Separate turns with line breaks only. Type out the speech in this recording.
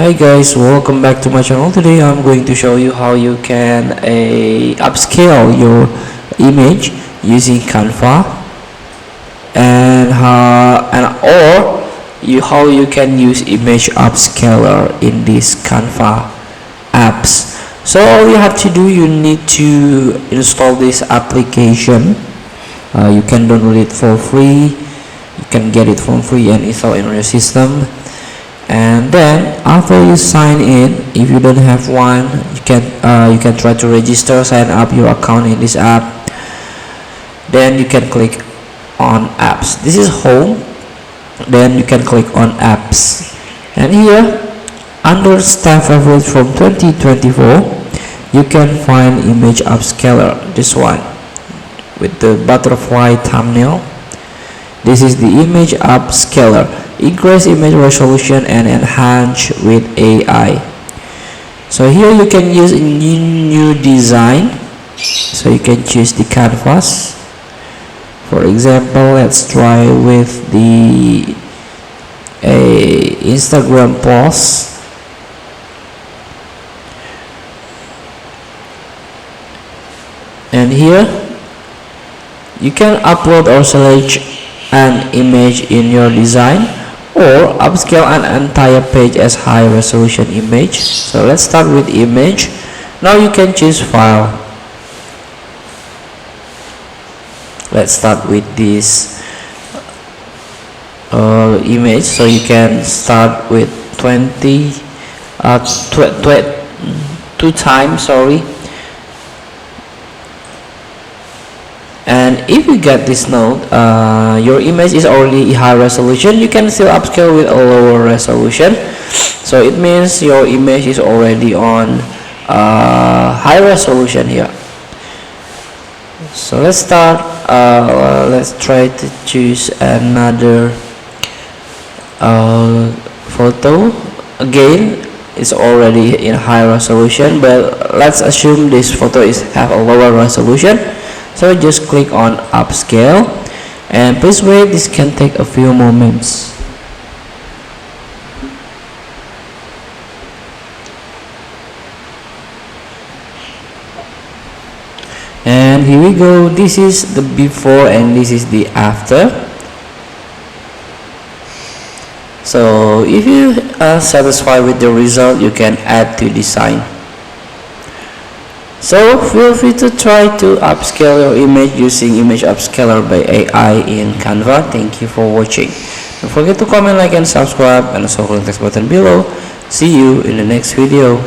Hi guys, welcome back to my channel. Today I'm going to show you how you can upscale your image using Canva, and how you can use image upscaler in this Canva apps. So all you have to do, you need to install this application. You can download it for free. You can get it for free and install it on your system. And then after you sign in, if you don't have one, you can try to register, sign up your account in this app. Then you can click on apps. This is home. Then you can click on apps, and here under staff average from 2024 you can find image upscaler, this one with the butterfly thumbnail. This is the image upscaler. Increase image resolution and enhance with AI. So here you can use a new design, so you can choose the canvas. For example, let's try with the Instagram post. And here you can upload or select an image in your design, or upscale an entire page as high resolution image. So let's start with image. Now you can choose file. Let's start with this image. So you can start with 2 times, and if you get this note, your image is already high resolution, you can still upscale with a lower resolution. So it means your image is already on high resolution here. So let's start. Let's try to choose another photo. Again, it's already in high resolution, but let's assume this photo have a lower resolution. So just click on upscale, and please wait, this can take a few moments. And here we go. This is the before and this is the after. So if you are satisfied with the result, you can add to design. So feel free to try to upscale your image using image upscaler by AI in Canva. Thank you for watching. Don't forget to comment, like, and subscribe, and also click the text button below. See you in the next video.